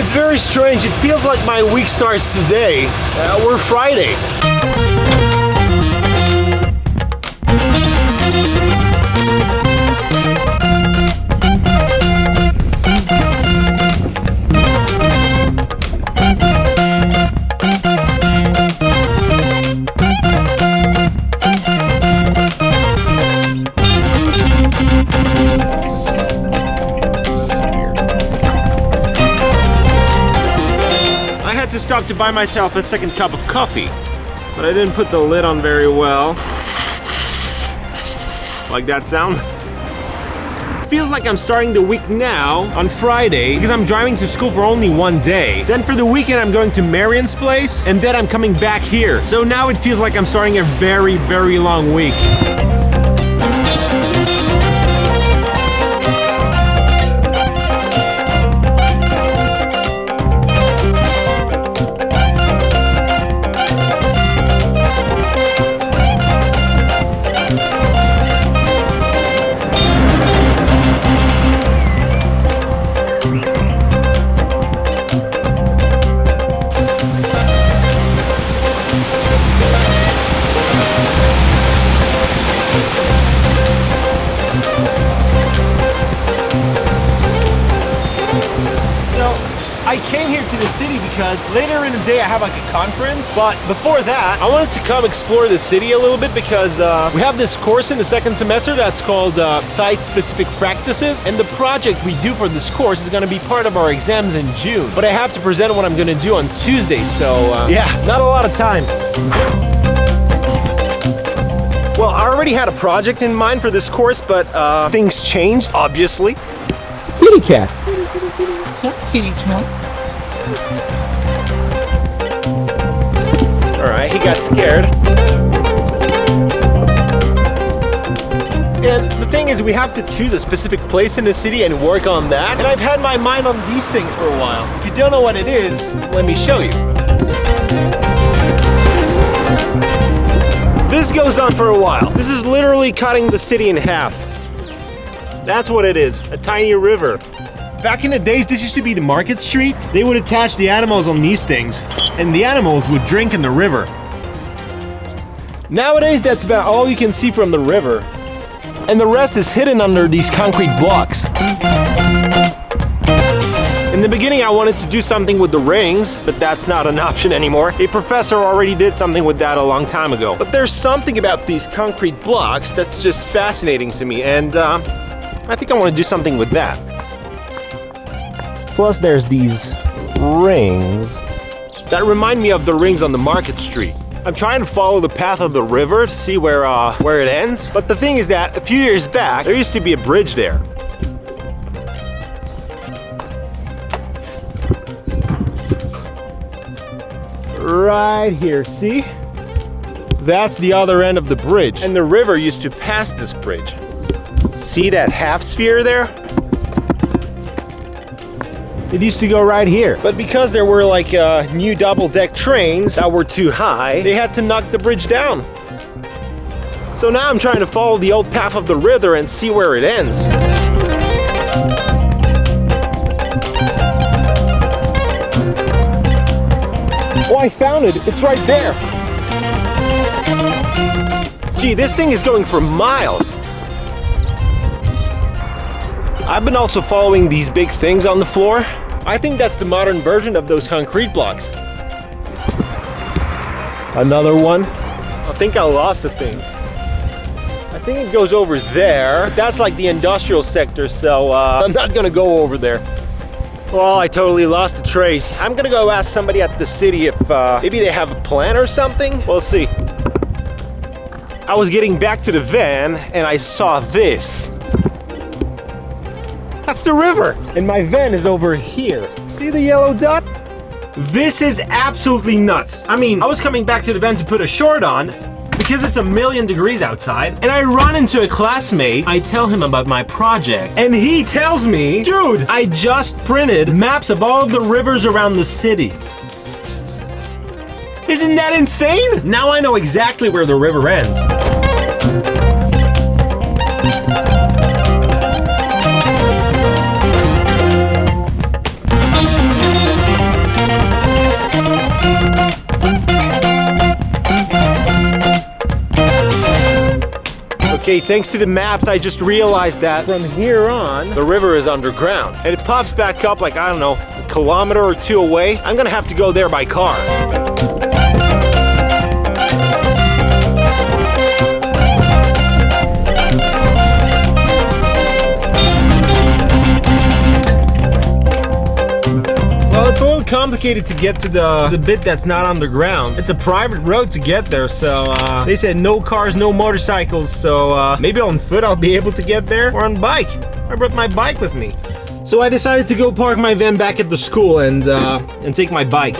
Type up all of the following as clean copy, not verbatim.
It's very strange. It feels like my week starts today. We're Friday. Stop to buy myself a second cup of coffee, but I didn't put the lid on very well. Like that sound? It feels like I'm starting the week now on Friday because I'm driving to school for only one day. Then for the weekend I'm going to Marion's place, and then I'm coming back here. So now it feels like I'm starting a very, very long week. I came here to the city because later in the day I have like a conference, but before that I wanted to come explore the city a little bit because we have this course in the second semester that's called Site-Specific Practices, and the project we do for this course is going to be part of our exams in June, but I have to present what I'm going to do on Tuesday, so yeah, not a lot of time. Well, I already had a project in mind for this course, but things changed, obviously. Kitty cat. Kitty cat. Alright, he got scared. And the thing is, we have to choose a specific place in the city and work on that. And I've had my mind on these things for a while. If you don't know what it is, let me show you. This goes on for a while. This is literally cutting the city in half. That's what it is, a tiny river. Back in the days, this used to be the market street. They would attach the animals on these things, and the animals would drink in the river. Nowadays, that's about all you can see from the river, and the rest is hidden under these concrete blocks. In the beginning, I wanted to do something with the rings, but that's not an option anymore. A professor already did something with that a long time ago. But there's something about these concrete blocks that's just fascinating to me, and I think I want to do something with that. Plus there's these rings that remind me of the rings on the market street. I'm trying to follow the path of the river to see where it ends. But the thing is that a few years back, there used to be a bridge there. Right here, see? That's the other end of the bridge. And the river used to pass this bridge. See that half sphere there? It used to go right here. But because there were like new double-deck trains that were too high, they had to knock the bridge down. So now I'm trying to follow the old path of the river and see where it ends. Oh, I found it. It's right there. Gee, this thing is going for miles. I've been also following these big things on the floor. I think that's the modern version of those concrete blocks. Another one. I think I lost the thing. I think it goes over there. That's like the industrial sector, so I'm not gonna go over there. Well, I totally lost the trace. I'm gonna go ask somebody at the city if maybe they have a plan or something. We'll see. I was getting back to the van and I saw this. That's the river, and my van is over here. See the yellow dot? This is absolutely nuts. I mean, I was coming back to the van to put a short on because it's 1,000,000 degrees outside, and I run into a classmate. I tell him about my project, and he tells me, dude, I just printed maps of all of the rivers around the city. Isn't that insane? Now I know exactly where the river ends. Okay, thanks to the maps, I just realized that from here on, the river is underground. And it pops back up like, I don't know, a kilometer or two away. I'm gonna have to go there by car. It's a little complicated to get to the bit that's not underground. It's a private road to get there, so they said no cars, no motorcycles, so maybe on foot I'll be able to get there, or on bike. I brought my bike with me. So I decided to go park my van back at the school and take my bike.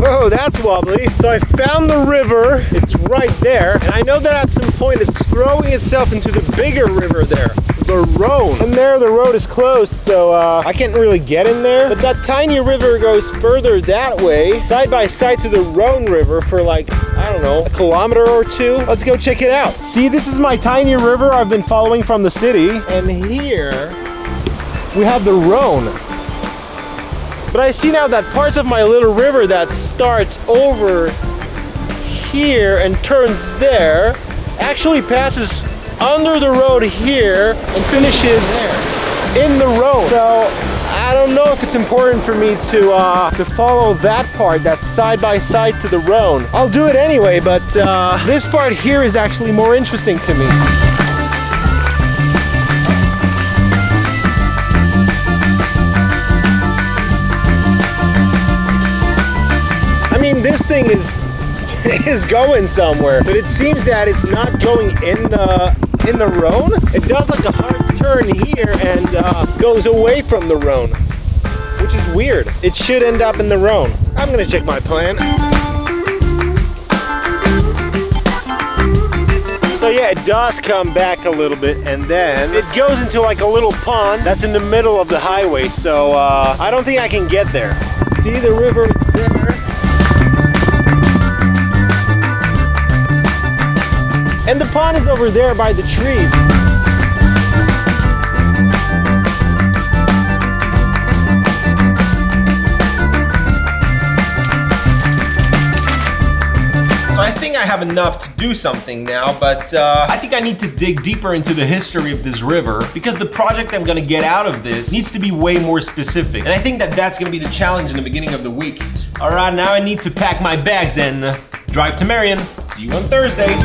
Whoa, that's wobbly. So I found the river, it's right there, and I know that at some point it's throwing itself into the bigger river there, the Rhone. And there the road is closed, so I can't really get in there. But that tiny river goes further that way, side by side to the Rhone River for like, I don't know, a kilometer or two. Let's go check it out. See, this is my tiny river I've been following from the city, and here we have the Rhone. But I see now that parts of my little river that starts over here and turns there actually passes under the road here and finishes in the road. So I don't know if it's important for me to follow that part that's side by side to the Rhone. I'll do it anyway, but this part here is actually more interesting to me. I mean, this thing is going somewhere, but it seems that it's not going in the Rhone. It does like a hard turn here and goes away from the Rhone, which is weird. It should end up in the Rhone. I'm gonna check my plan. So yeah, it does come back a little bit, and then it goes into like a little pond that's in the middle of the highway, so I don't think I can get there. See the river, it's there. And the pond is over there by the trees. So I think I have enough to do something now, but I think I need to dig deeper into the history of this river, because the project I'm gonna get out of this needs to be way more specific. And I think that that's gonna be the challenge in the beginning of the week. All right, now I need to pack my bags and drive to Marion. See you on Thursday.